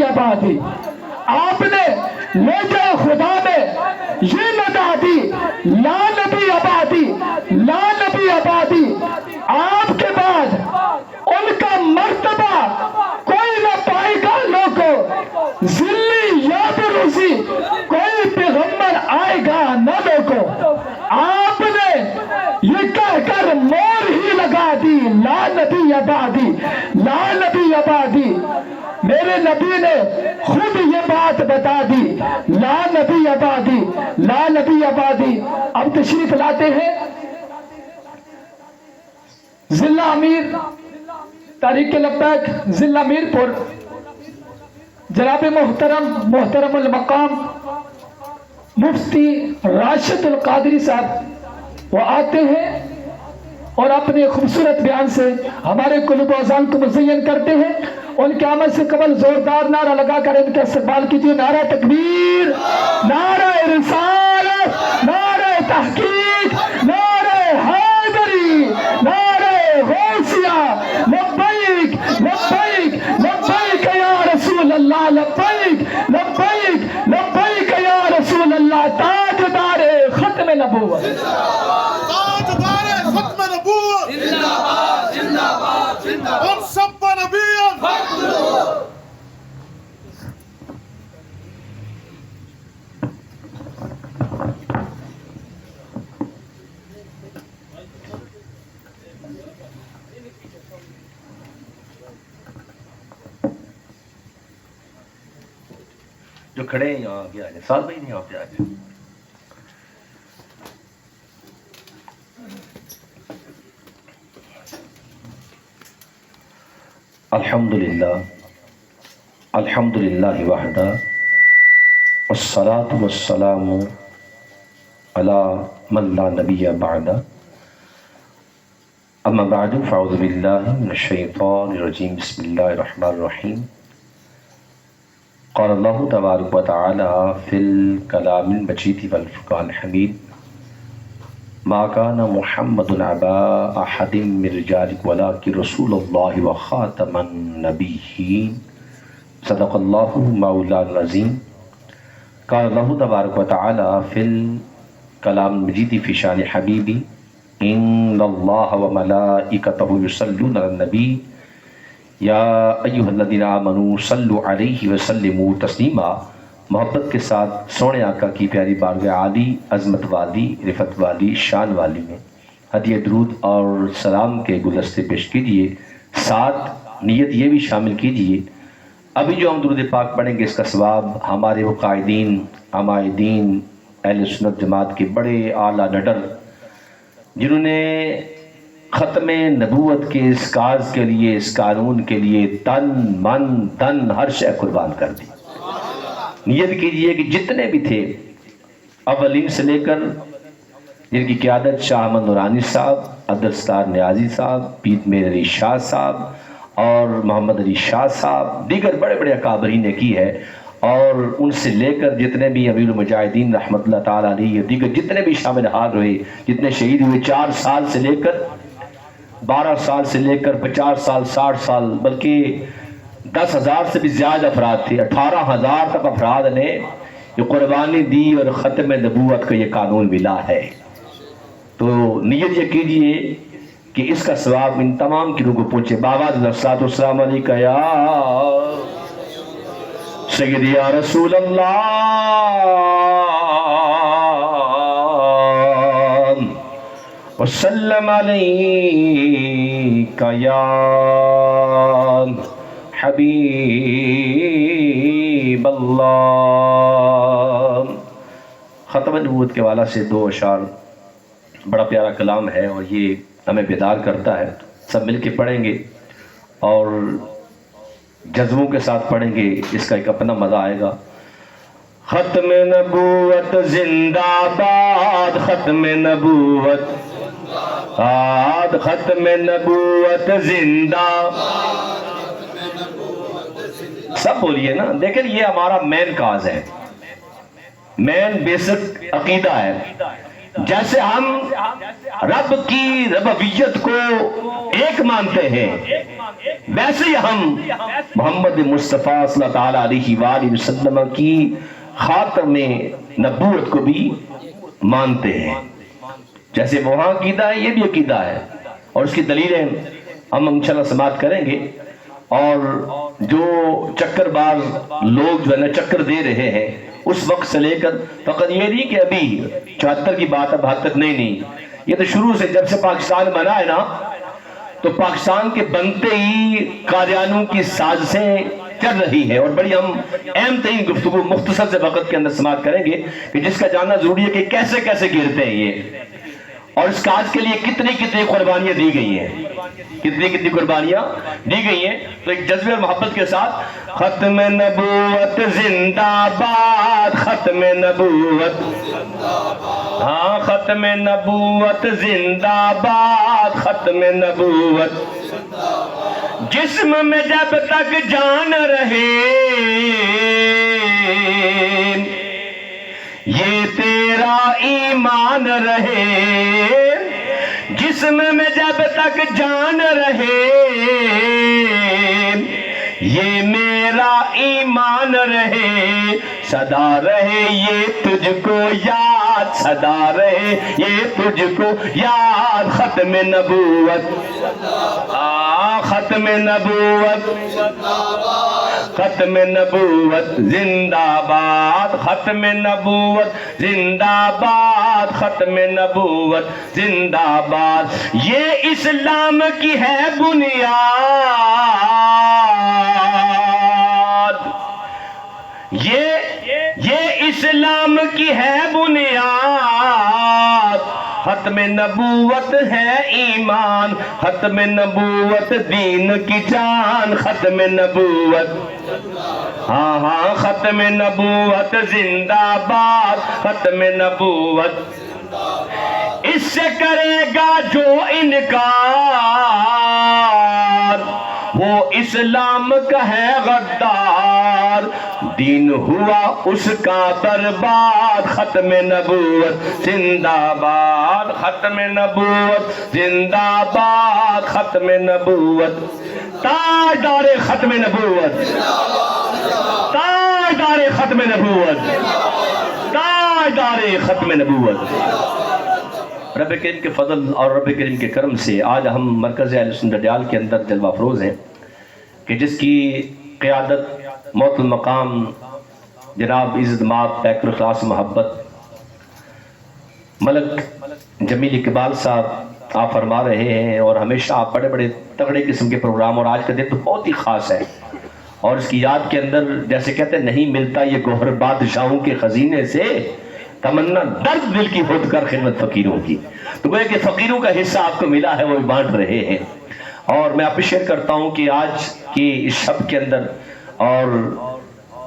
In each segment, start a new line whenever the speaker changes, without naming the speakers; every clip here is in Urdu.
نبی آبادی، آپ نے لے جائے خدا میں یہ ندا دی، لا نبی آبادی، لا نبی آبادی۔ آپ کے بعد ان کا مرتبہ کوئی نہ پائے گا لوگوں، ذلی یا بروزی کوئی پیغمبر آئے گا نہ لوگوں۔ آپ نے یہ کہہ کر مور ہی لگا دی، لا نبی آبادی، لا نبی آبادی۔ میرے نبی نے خود یہ بات بتا دی، لا نبی آبادی، لا نبی آبادی۔ اب تشریف لاتے ہیں ضلع امیر تحریک لبیک ضلع میرپور جناب محترم المقام مفتی راشد القادری صاحب، وہ آتے ہیں اور اپنے خوبصورت بیان سے ہمارے قلوب و اذان کو مزین کرتے ہیں۔ ان کے آمد سے قبل زوردار نعرہ لگا کر ان کا استقبال کیجیے۔ نعرہ تکبیر، نعرہ رسالت، نعرہ تحقیق، نعرہ حیدری، نعرہ غوثیہ، لبیک لبیک لبیک یا رسول اللہ، لبیک لبیک لبیک یا رسول اللہ۔ تاجدار ختم نبوت،
تاجدار ختم نبوت،
زندہ باد زندہ باد زندہ باد۔
ہم سب نبی
جو کھڑے ہیں یہاں آگے آ جائیں، ساتھ بھائی نہیں آتے آ جائیں۔ الحمدللہ الحمدللہ وحدہ والصلاة والسلام علی من لا نبی بعدہ، اما بعد فاعوذ باللہ من الشیطان الرجیم، بسم اللہ الرحمن الرحیم۔ قال اللہ تبارک و تعالی فی الکلام المجید والفرقان الحمید، ما کان محمد ابا احد من رجالکم ولکن رسول اللہ وخاتم النبیین، صدق اللہ مولانا العظیم۔ قال اللہ تبارک و تعالی فی الکلام المجید فی شان حبیبی، ان اللہ وملائکتہ یصلون علی النبی، یا ایھا الذین آمنوا صلوا علیہ وسلموا تسلیما۔ محبت کے ساتھ سونے آقا کی پیاری بارگاہ عالی، عظمت والی، رفت والی، شان والی میں ہدیہ درود اور سلام کے گلدستے پیش کیجیے۔ ساتھ نیت یہ بھی شامل کیجیے، ابھی جو ہم درود پاک پڑھیں گے اس کا ثواب ہمارے وہ قائدین، عمائدین، اہل سنت جماعت کے بڑے اعلیٰ نڈر جنہوں نے ختم نبوت کے اس کاز کے لیے، اس قانون کے لیے تن من دن ہر شے قربان کر دی۔ نیت کیجئے کہ جتنے بھی تھے اولین سے لے کر جن کی قیادت شاہ احمد نورانی صاحب، عبدالستار نیازی صاحب، پیر میر علی شاہ صاحب اور محمد علی شاہ صاحب، دیگر بڑے بڑے اکابرین نے کی ہے، اور ان سے لے کر جتنے بھی امیر المجاہدین رحمت اللہ تعالیٰ علیہ، دیگر جتنے بھی شامل حال ہوئے، جتنے شہید ہوئے، 4 سال سے لے کر 12 سال سے لے کر 50 سال 60 سال، بلکہ 10,000 سے بھی زیادہ افراد تھے، 18,000 تک افراد نے یہ قربانی دی اور ختم نبوت کا یہ قانون ملا ہے۔ تو نیت یہ کیجئے کہ اس کا ثواب ان تمام کی روح کو پہنچے۔ بابا صلاۃ والسلام علیکہ یا سیدی یا رسول اللہ وسلم علیکہ یا حبیب اللہ۔ ختم نبوت کے والا سے 2 اشعار، بڑا پیارا کلام ہے اور یہ ہمیں بیدار کرتا ہے۔ سب مل کے پڑھیں گے اور جذبوں کے ساتھ پڑھیں گے، اس کا ایک اپنا مزہ آئے گا۔ ختم نبوت زندہ باد، ختم نبوت آد، ختم نبوت زندہ، سب بولیے نا۔ دیکھیں یہ ہمارا مین کاز ہے، مین بیسک عقیدہ ہے، جیسے ہم رب کی ربوبیت کو ایک مانتے ہیں، ویسے ہی ہم محمد مصطفیٰ صلی اللہ تعالیٰ علیہ وآلہ وسلم کی خاتم نبوت کو بھی مانتے ہیں۔ جیسے وہاں عقیدہ ہے، یہ بھی عقیدہ ہے، اور اس کی دلیلیں ہم انشاءاللہ سماعت کریں گے۔ اور جو چکر باز لوگ جو ہے نا چکر دے رہے ہیں اس وقت سے لے کر، فقط یہ نہیں کہ ابھی 74 کی بات ہے، 72 نہیں، یہ تو شروع سے جب سے پاکستان بنا ہے نا، تو پاکستان کے بنتے ہی قادیانیوں کی سازشیں چل رہی ہے، اور بڑی ہم اہم ترین گفتگو مختصر سے وقت کے اندر سماعت کریں گے کہ جس کا جاننا ضروری ہے کہ کیسے کیسے گرتے ہیں یہ، اور اس کاج کے لیے کتنی کتنی قربانیاں دی گئی ہیں، کتنی کتنی قربانیاں دی گئی ہیں۔ تو ایک جذبے اور محبت کے ساتھ ختم نبوت زندہ باد، ختم نبوت، ہاں ختم نبوت زندہ باد، ختم نبوت، جسم میں جب تک جان رہے یہ تیرا ایمان رہے، جسم میں جب تک جان رہے یہ میرا ایمان رہے، صدا رہے یہ تجھ کو یاد، صدا رہے یہ تجھ کو یاد، ختم نبوت، ختم نبوت، ختم نبوت زندہ باد، ختم نبوت زندہ باد، ختم نبوت زندہ باد، یہ اسلام کی ہے بنیاد، یہ اسلام کی ہے بنیاد، ختم نبوت ہے ایمان، ختم نبوت دین کی جان، ختم نبوت، ہاں ہاں ختم نبوت زندہ باد، ختم نبوت، اس سے کرے گا جو انکار وہ اسلام کا ہے غدار، دین ہوا اس کا برباد، ختم نبوت زندہ باد، ختم نبوت زندہ باد، ختم نبوت، تاجدار ختم نبوت، تاجدار ختم نبوت، تاجدار ختم نبوت۔ رب کریم کے فضل اور رب کریم کے کرم سے آج ہم مرکز اہل سنت دجال کے اندر جلوہ افروز ہیں کہ جس کی قیادت موت المقام جناب عزت مآب پیکر اخلاص محبت ملک جمیل اقبال صاحب آپ فرما رہے ہیں، اور ہمیشہ آپ بڑے بڑے تگڑے قسم کے پروگرام، اور آج کا دن تو بہت ہی خاص ہے، اور اس کی یاد کے اندر جیسے کہتے ہیں نہیں ملتا یہ گوہر بادشاہوں کے خزینے سے، تمنا درد دل کی ہوت کر خدمت فقیروں کی، تو گویا کہ فقیروں کا حصہ آپ کو ملا ہے وہ بانٹ رہے ہیں، اور میں اپریشیٹ کرتا ہوں کہ آج کی اس شب کے اندر اور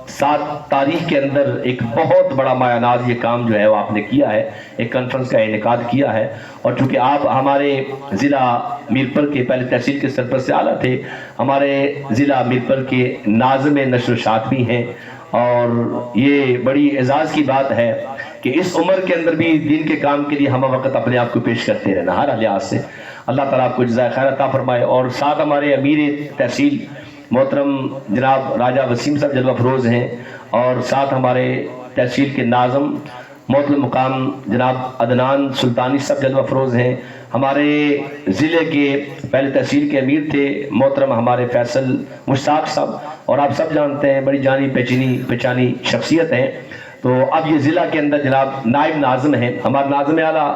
7 تاریخ کے اندر ایک بہت بڑا مایہ ناز یہ کام جو ہے وہ آپ نے کیا ہے، ایک کانفرنس کا انعقاد کیا ہے، اور چونکہ آپ ہمارے ضلع میرپور کے پہلے تحصیل کے سرپرست اعلیٰ تھے، ہمارے ضلع میرپور کے ناظم نشر و اشاعت بھی ہیں، اور یہ بڑی اعزاز کی بات ہے کہ اس عمر کے اندر بھی دین کے کام کے لیے ہم وقت اپنے آپ کو پیش کرتے رہنا ہر لحاظ سے، اللہ تعالیٰ آپ کو جزائے خیر عطا فرمائے۔ اور ساتھ ہمارے امیر تحصیل محترم جناب راجہ وسیم صاحب جلوہ افروز ہیں، اور ساتھ ہمارے تحصیل کے ناظم محترم مقام جناب عدنان سلطانی صاحب جلوہ افروز ہیں، ہمارے ضلع کے پہلے تحصیل کے امیر تھے محترم ہمارے فیصل مشتاق صاحب، اور آپ سب جانتے ہیں بڑی جانی پہچانی شخصیت ہیں۔ تو اب یہ ضلع کے اندر جناب نائب ناظم ہیں، ہمارے ناظم اعلیٰ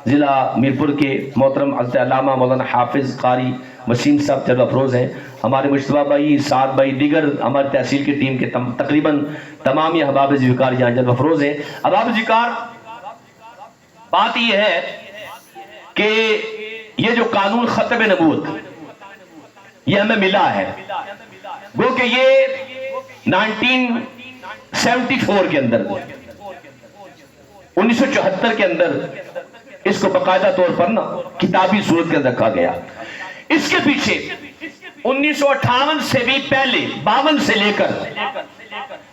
ضلع میرپور کے محترم حضرت علامہ مولانا حافظ قاری وسیم صاحب جلوہ افروز ہیں، ہمارے مجتبیٰ بھائی، سعد بھائی، دیگر ہماری تحصیل کی ٹیم کے تقریباً تمام یہ احباب ذوالفقار یہاں جلوہ افروز ہیں۔ احباب ذوالفقار، بات یہ ہے کہ یہ جو قانون ختم نبوت یہ ہمیں ملا ہے، گو کہ یہ 1974 کے اندر 1974 کے اندر اس کو باقاعدہ طور پر نا کتابی صورت کے اندر رکھا گیا۔ اس کے پیچھے 1958 سے بھی پہلے 52 سے لے کر،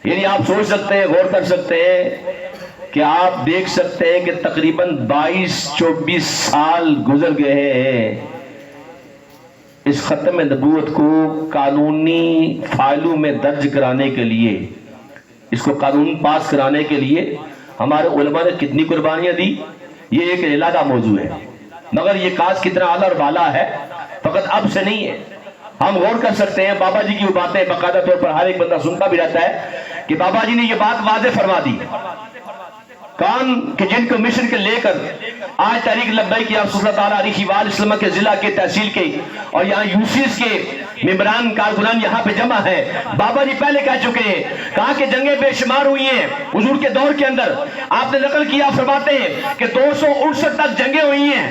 یعنی آپ سوچ سکتے ہیں، غور کر سکتے ہیں کہ آپ دیکھ سکتے ہیں کہ تقریباً 22-24 سال گزر گئے ہیں اس ختم نبوت کو قانونی فائلوں میں درج کرانے کے لیے، اس کو قانون پاس کرانے کے لیے ہمارے علماء نے کتنی قربانیاں دی، یہ ایک علیحدہ موضوع ہے، مگر یہ کاج کتنا اعلیٰ اور بالا ہے فقط اب سے نہیں ہے۔ ہم غور کر سکتے ہیں، بابا جی کی وہ باتیں باقاعدہ طور پر ہر ایک بندہ سنتا بھی رہتا ہے کہ بابا جی نے یہ بات واضح فرما دی، کون کہ جن کو مشن کے لے کر آج تاریخ لبیک کی آپ صلی اللہ تعالیٰ علیہ وآلہ وسلم کے ضلع کے تحصیل کے اور یہاں یوسیز کے ممبران کارکنان یہاں پہ جمع ہیں، بابا جی پہلے کہہ چکے ہیں، کہا کہ جنگیں بے شمار ہوئی ہیں حضور کے دور کے اندر، آپ نے نقل کیا فرماتے ہیں کہ 269 تک جنگیں ہوئی ہیں۔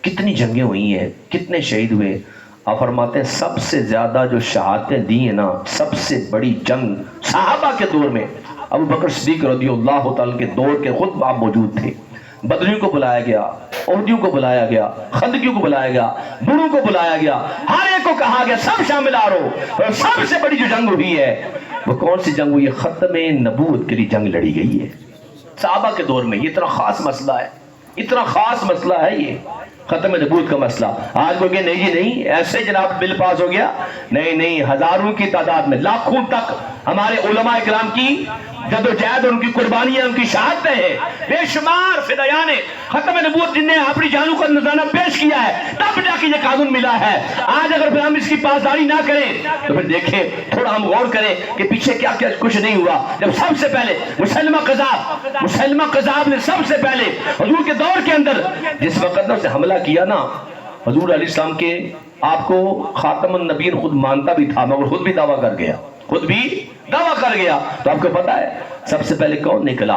کتنی جنگیں ہوئی ہیں، کتنے شہید ہوئے؟ آپ فرماتے ہیں سب سے زیادہ جو شہادتیں دی ہیں نا، سب سے بڑی جنگ صحابہ کے دور میں ابو بکر صدیق رضی اللہ تعالیٰ کے دور کے خود آپ موجود تھے، بدریوں کو بلایا گیا، عہدیوں کو بلایا گیا، خندقیوں کو بلایا گیا، بوڑھوں کو بلایا گیا، ہر ایک کو کہا گیا سب شامل آ رہو، اور سب سے بڑی جو جنگ ہوئی ہے وہ کون سی جنگ ہوئی ہے؟ ختم نبوت کے لیے جنگ لڑی گئی ہے صحابہ کے دور میں۔ یہ اتنا خاص مسئلہ ہے، اتنا خاص مسئلہ ہے یہ ختم نبوت کا مسئلہ۔ آج کو کہ نہیں جی نہیں ایسے جناب بل پاس ہو گیا، نہیں، ہزاروں کی تعداد میں، لاکھوں تک ہمارے علماء کرام کی جدوجہد، ان کی قربانیاں، ان کی شہادتیں ہیں، بے شمار فدایان ختم نبوت جن نے اپنی جانوں کا نذرانہ پیش کیا ہے، تب جا کے یہ قانون ملا ہے۔ آج اگر ہم اس کی پاسداری نہ کریں تو پھر دیکھیں، تھوڑا ہم غور کریں کہ پیچھے کیا کیا کچھ نہیں ہوا۔ جب سب سے پہلے مسلمہ قذاب نے سب سے پہلے حضور کے دور کے اندر جس وقت نے اسے حملہ کیا نا، حضور علیہ السلام کے آپ کو خاتم النبیین خود مانتا بھی تھا مگر خود بھی دعویٰ کر گیا، تو آپ کو پتا ہے سب سے پہلے کون نکلا؟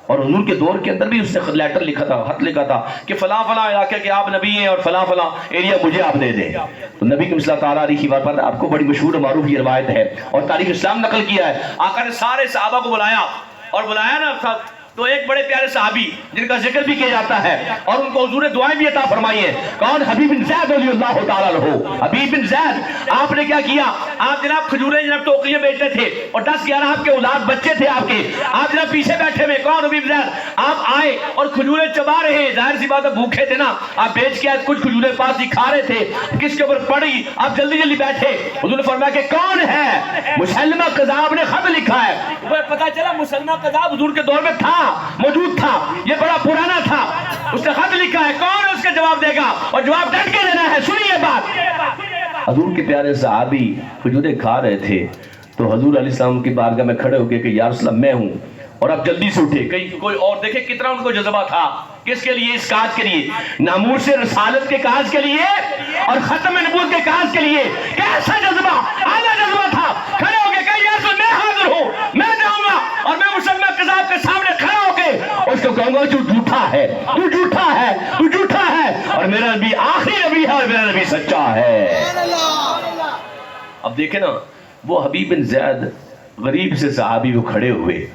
اور حضور کے دور کے اندر بھی اس نے لیٹر لکھا تھا، خط لکھا تھا کہ فلاں علاقے کے آپ نبی ہیں اور فلاں ایریا مجھے آپ دے دیں۔ تو نبی صلی اللہ تعالیٰ علیہ وسلم، آپ کو بڑی مشہور و معروف یہ روایت ہے اور تاریخ اسلام نقل کیا ہے، آقا نے سارے صحابہ کو بلایا نا، تو ایک بڑے پیارے صحابی جن کا ذکر بھی کیا جاتا ہے اور ان کو حضور نے دعائیں بھی عطا فرمائی ہیں، کون؟ حبیب بن زید رضی اللہ تعالیٰ عنہ۔ حبیب بن زید، آپ نے کیا کیا؟ آپ جناب کھجوریں جناب ٹوکریاں بیچتے تھے اور 10-11 آپ کے اولاد بچے تھے آپ کے، آپ جناب پیچھے بیٹھے ہوئے، کون؟ حبیب زید۔ آپ آئے اور کھجوریں چبا رہے ہیں، ظاہر سی بات ہے بھوکے تھے نا، آپ بیچ کے آئے، کچھ کھجوریں پاس ہی کھا رہے تھے، کس کے اوپر پڑی، آپ جلدی جلدی بیٹھے، حضور نے فرمایا کہ کون ہے؟ مسلمہ قذاب نے خط لکھا ہے۔ پتا چلا مسلمہ قذاب حضور کے دور میں تھا، موجود تھا، یہ بڑا پرانا تھا، اس نے خط لکھا ہے، کون اس کا جواب دے گا؟ اور جواب ڈٹ کے دینا ہے۔ سنیے بات، حضور کے پیارے صحابی کھجوریں کھا رہے تھے تو حضور علیہ السلام کی بارگاہ میں کھڑے ہو گئے کہ یا رسول اللہ میں ہوں، اور اب جلدی سے اٹھے، کہیں کوئی اور دیکھے کتنا ان کو جذبہ تھا، کس کے لیے؟ اس کاج کے لیے، ناموس رسالت کے کاج کے لیے اور ختم نبوت کے کاج کے لیے۔ کیسا جذبہ، اعلیٰ جذبہ تھا، کھڑے ہو گئے کہ یا رسول میں حاضر ہوں، میں جاؤں گا اور میں مسلمہ قذاب کے سامنے کھڑا ہو کے اس کو کہوں گا جو جھوٹا ہے، تو جھوٹا ہے، تو جھوٹا ہے، اور میرا نبی آخری نبی ہے اور میرا نبی سچا ہے۔ اب دیکھیں نا، وہ حبیب بن زید غریب سے صحابی وہ کھڑے ہوئے،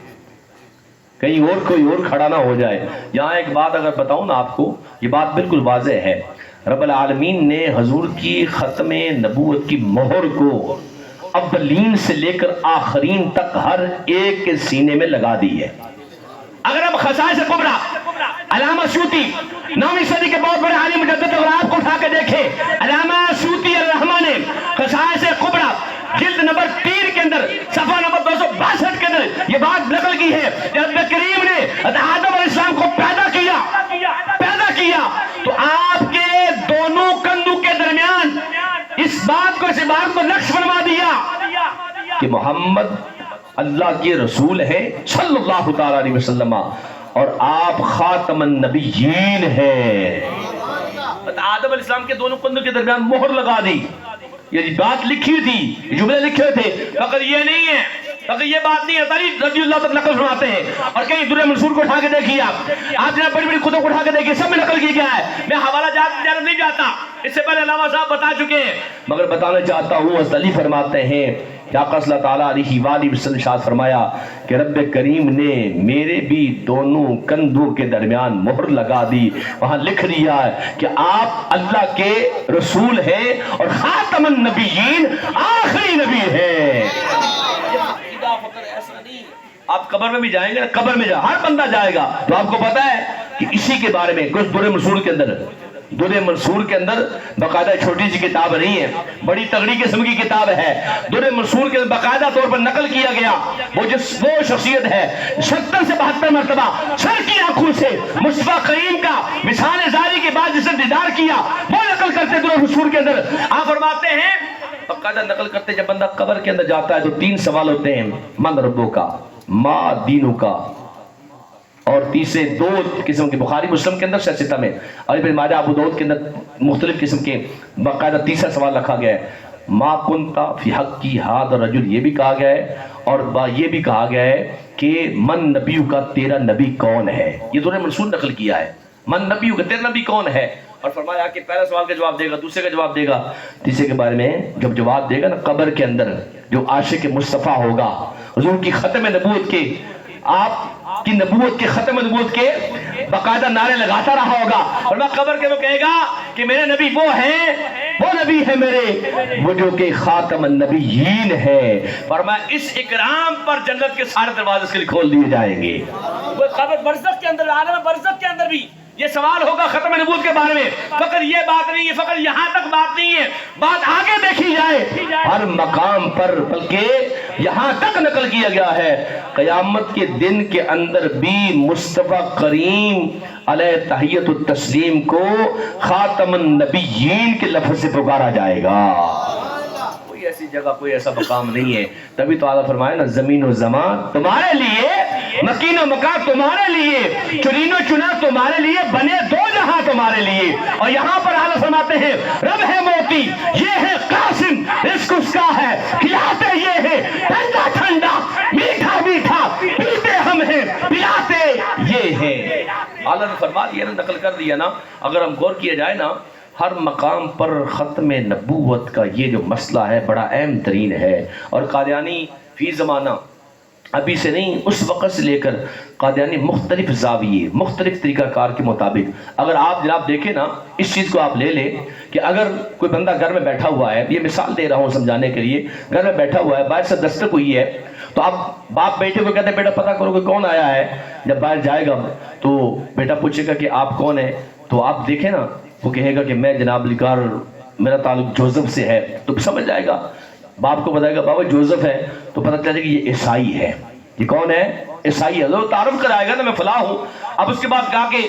کہیں اور کوئی اور کھڑا نہ ہو جائے۔ یہاں ایک بات اگر بتاؤں نا آپ کو، یہ بات بالکل واضح ہے، رب العالمین نے حضور کی ختم نبوت کی مہر کو اولین سے لے کر آخرین تک ہر ایک کے سینے میں لگا دی ہے۔ اگر اب خصائص کبریٰ علامہ سیوطی 9ویں صدی کے بہت بڑے عالم مجدد، اگر آپ کو اٹھا کے دیکھیں، علامہ سیوطی الرحمہ نے خصائص کبریٰ جلد نمبر 3 کے اندر صفحہ نمبر 262 کے اندر یہ بات نقل کی ہے کہ رب کریم نے آدم علیہ السلام کو پیدا کیا تو آپ کے دونوں کندھوں کے درمیان اس بات کو نقش فرما دیا کہ محمد اللہ کے رسول ہیں صلی اللہ تعالیٰ علیہ وسلم اور آپ خاتم النبیین ہیں۔ آدم علیہ السلام کے دونوں کندھوں کے درمیان مہر لگا دی، یہ بات لکھی تھی، جملے لکھے تھے، مگر یہ نہیں ہے، مگر یہ بات نہیں ہے۔ تاریخ رضی اللہ تک نقل سناتے ہیں اور کہیں درہ منصور کو اٹھا کے دیکھیے، آپ جناب بڑی بڑی کتب کو اٹھا کے دیکھیے، سب میں نقل کی گیا ہے۔ میں حوالہ جات نہیں جاتا، اس سے پہلے علامہ صاحب بتا چکے ہیں، مگر بتانا چاہتا ہوں، حضرت علی فرماتے ہیں کہ آقا صلی اللہ تعالیٰ علیہ وآلہ وسلم ارشاد فرمایا کہ رب کریم نے میرے بھی دونوں کندھوں کے درمیان مہر لگا دی، وہاں لکھ دیا ہے کہ آپ اللہ کے رسول ہیں اور خاتم النبیین آخری نبی ہیں۔ ایسا نہیں آپ قبر میں بھی جائیں گے نا، قبر میں ہر بندہ جائے گا، تو آپ کو پتا ہے کہ اسی کے بارے میں کچھ درر منصور کے اندر باقاعدہ چھوٹی سی کتاب نہیں ہے، بڑی تگڑی قسم کی کتاب ہے۔ درر منصور کے باقاعدہ طور پر نقل کیا گیا وہ شخصیت ہے 70 سے 72 مرتبہ سر کی آنکھوں سے مصطفیٰ کریم کا وصال زاری کے بعد جسے دیدار کیا، وہ نقل کرتے درر منصور کے اندر۔ آپ فرماتے ہیں باقاعدہ نقل کرتے جب بندہ قبر کے اندر جاتا ہے تو 3 سوال ہوتے ہیں، من ربو کا، ما دینو کا، اور تیسرے 2 قسم کے بخاری مسلم کے اندر ستہ میں، اور ابن ماجہ ابو داؤد کے اندر مختلف قسم کے باقاعدہ تیسرا سوال رکھا گیا ہے، ما کنتا فی حق کی ہاد اور رجل، یہ بھی کہا گیا ہے، اور یہ بھی کہا گیا ہے کہ من نبیو کا، تیرا نبی کون ہے؟ یہ دونوں منصور نقل کیا ہے، من نبیو کا، تیرا نبی کون ہے؟ اور فرمایا کہ پہلا سوال کا جواب دے گا، دوسرے کا جواب دے گا، تیسرے کے بارے میں جب جواب دے گا نا قبر کے اندر، جو عاشق مصطفیٰ ہوگا، حضور کی ختم نبوت کے، آپ کی نبوت کے، ختم نبوت کے باقاعدہ نعرے لگاتا رہا ہوگا، اور میں قبر کے وہ کہے گا کہ میرے نبی وہ ہیں، وہ نبی ہے میرے، وہ جو کہ خاتم النبیین ہے۔ فرمایا اس اکرام پر جنت کے سارے دروازے اس کے لیے کھول دیے جائیں گے۔ وہ قبر برزخ کے اندر، عالم برزخ کے اندر بھی یہ سوال ہوگا ختم نبوت کے بارے میں۔ فقط یہ بات نہیں ہے، فقط یہاں تک بات نہیں ہے، بات آگے دیکھی جائے ہر مقام پر، بلکہ یہاں تک نقل کیا گیا ہے قیامت کے دن کے اندر بھی مصطفیٰ کریم علیہ تحیت التسلیم کو خاتم النبیین کے لفظ سے پکارا جائے گا۔ کوئی ایسی جگہ، کوئی ایسا مقام نہیں ہے، تبھی تو آدھا فرمایا نا، زمین و زمان تمہارے لیے، مکین و مکان تمہارے لیے، چنین و چنا تمہارے لیے، بنے 2 جہاں تمہارے لیے۔ اور یہاں پر آدھا فرماتے ہیں رب ہے موتی، یہ ہے قاسم، رزق اس کا ہے، کھلاتے یہ ہے، ٹھنڈا ٹھنڈا، میٹھا میٹھا، پیتے ہم ہیں، پلاتے یہ ہے۔ اللہ نے فرما دیا نا، نقل کر دیا نا، اگر ہم غور کیا جائے نا، ہر مقام پر ختم نبوت کا یہ جو مسئلہ ہے بڑا اہم ترین ہے۔ اور قادیانی فی زمانہ، ابھی سے نہیں، اس وقت سے لے کر قادیانی مختلف زاویے، مختلف طریقہ کار کے مطابق، اگر آپ جناب دیکھیں نا، اس چیز کو آپ لے لیں کہ اگر کوئی بندہ گھر میں بیٹھا ہوا ہے، یہ مثال دے رہا ہوں سمجھانے کے لیے، گھر میں بیٹھا ہوا ہے، باہر سے دستک ہوئی ہے، تو آپ باپ بیٹے کو کہتے ہیں بیٹا پتہ کرو کہ کون آیا ہے۔ جب باہر جائے گا تو بیٹا پوچھے گا کہ آپ کون ہیں، تو آپ دیکھیں نا، وہ کہے گا کہ میں جناب لکار، میرا تعلق جوزف سے ہے، تو سمجھ جائے گا، باپ کو بتائے گا بابا جوزف ہے، تو پتہ چلے گا یہ عیسائی ہے۔ یہ کون ہے؟ عیسائی ہے۔ وہ تعارف کرائے گا نا میں فلاں ہوں، اب اس کے بعد کہا کہ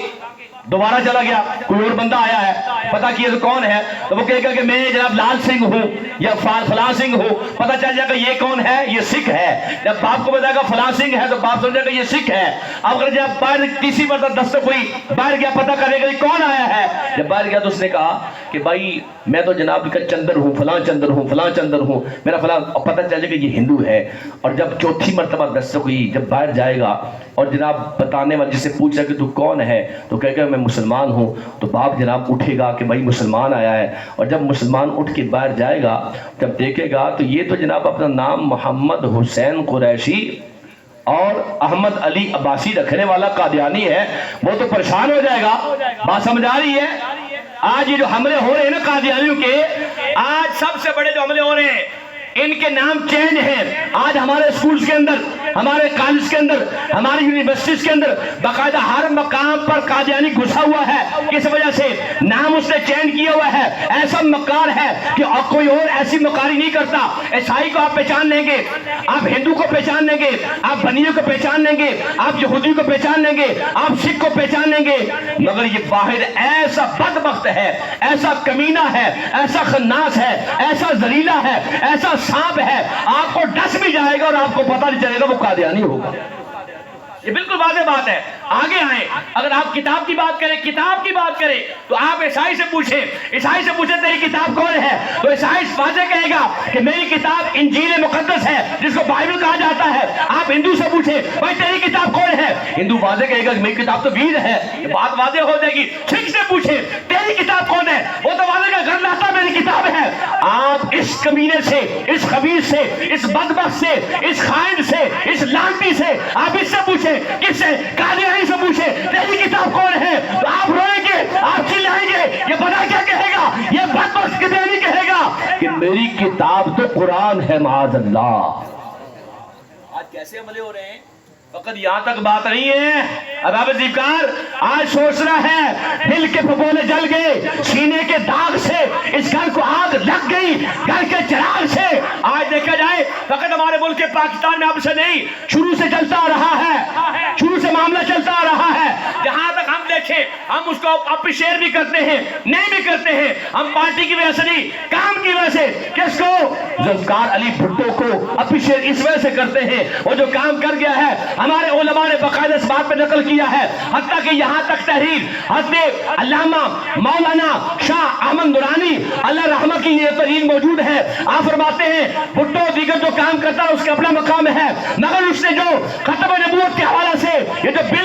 دوبارہ چلا گیا، کوئی اور بندہ آیا ہے، پتہ کیا تو کون ہے، تو وہ کہے گا کہ میں جناب لال سنگھ ہوں یا فلاں سنگھ ہوں، پتہ چل جائے گا یہ کون ہے، یہ سکھ ہے۔ جب باپ کو بتائے گا فلاں سنگھ ہے تو باپ سمجھے گا یہ سکھ ہے۔ اب اگر جب باہر تیسری مرتبہ دستک ہوئی، باہر گیا، پتہ کرے گا یہ کون آیا ہے۔ جب باہر گیا تو اس نے کہا کہ بھائی میں تو جناب کا چندر ہوں، فلاں چندر ہوں، فلاں چندر ہوں، میرا فلاں، پتہ چل جائے گا یہ ہندو ہے۔ اور جب چوتھی مرتبہ دستک ہوئی، جب باہر جائے گا اور جناب بتانے والے جسے پوچھا کہ تو کون ہے، تو کہے گا میں مسلمان ہوں، تو باپ جناب اٹھے گا کہ بھائی مسلمان آیا ہے۔ اور جب مسلمان اٹھ کے باہر جائے گا، جب دیکھے گا تو یہ تو جناب اپنا نام محمد حسین قریشی اور احمد علی عباسی رکھنے والا قادیانی ہے، وہ تو پریشان ہو جائے گا۔ بات سمجھ آ رہی ہے؟ آج یہ جو حملے ہو رہے ہیں نا قادیانیوں کے، آج سب سے بڑے جو حملے ہو رہے ہیں، ان کے نام چینج ہیں۔ آج ہمارے اسکولز کے اندر، ہمارے کالج کے اندر، ہماری یونیورسٹیز کے اندر باقاعدہ ہر مقام پر قادیانی گھسا ہوا ہے۔ کس وجہ سے؟ نام اس نے چینج کیا ہوا ہے، ایسا مکار ہے کہ کوئی اور ایسی مکاری نہیں کرتا۔ عیسائی کو آپ پہچان لیں گے، آپ ہندو کو پہچان لیں گے، آپ بنیوں کو پہچان لیں گے، آپ یہودی کو پہچان لیں گے، آپ سکھ کو پہچان لیں گے، مگر یہ واحد ایسا بدبخت ہے، ایسا کمینہ ہے، ایسا خناس ہے، ایسا ذلیلہ ہے، ایسا سانپ ہے، آپ کو ڈس بھی جائے گا اور آپ کو پتہ نہیں چلے گا وہ قادیانی ہوگا۔ یہ بالکل واضح بات ہے۔ آگے آئیں، اگر آپ کتاب کی بات کریں، کتاب کی بات کریں تو آپ عیسائی سے پوچھیں، عیسائی سے پوچھیں تیری کتاب کون ہے، تو عیسائی واضح کہے گا کہ میری کتاب انجیل مقدس ہے جس کو بائبل کہا جاتا ہے۔ آپ ہندو سے پوچھیں بھائی تیری کتاب کون ہے، ہندو واضح کہے گا کہ میری کتاب تو وید ہے، یہ بات واضح ہو جائے گی۔ سکھ سے پوچھیں تیری کتاب کون ہے، وہ تو واضح کہے گا گھر لاتا میری کتاب ہے۔ آپ اس کمینے سے، اس خبیث سے، اس بدبخت سے، اس خائن سے، اس لعنتی سے آپ اس سے پوچھیں، کس سے؟ قادیانی سے پوچھیں تیری کتاب کون ہے، تو آپ روئیں گے، آپ چلائیں گے، یہ پتہ کیا کہے گا، یہ بدبخت قادیانی کہے گا کہ میری کتاب تو قرآن ہے، معاذ اللہ۔ آج کیسے عملے ہو رہے ہیں، فقط یہاں تک بات نہیں ہے. اب آپ زیبکار آج سوچ رہا ہے دل کے پھپھولے جل گئے, سینے کے داغ سے اس گھر کو آگ لگ گئی, گھر کے چراغ سے. آج دیکھا جائے فقط ہمارے ملک کے پاکستان میں اب سے نہیں, شروع سے چلتا آ رہا ہے, شروع سے معاملہ چلتا آ رہا ہے. جہاں تک ہم دیکھیں ہم اس کو اپریشیٹ بھی کرتے ہیں, نہیں بھی کرتے ہیں. ہم پارٹی کی وجہ سے نہیں, کام کی وجہ سے. کس کو؟ ذوالفقار علی بھٹو کو اپریشیٹ اس وجہ سے کرتے ہیں, وہ جو کام کر گیا ہے. ہمارے علماء نے باقاعدہ اس بات پہ نقل کیا ہے, حتیٰ کہ یہاں تک تحریر حضرت علامہ مولانا شاہ احمد نورانی اللہ رحمہ کی یہ تحریر موجود ہے. آپ فرماتے ہیں بھٹو دیگر جو کام کرتا ہے اس کا اپنا مقام ہے, مگر اس نے جو ختم نبوت کے حوالے سے یہ جو بل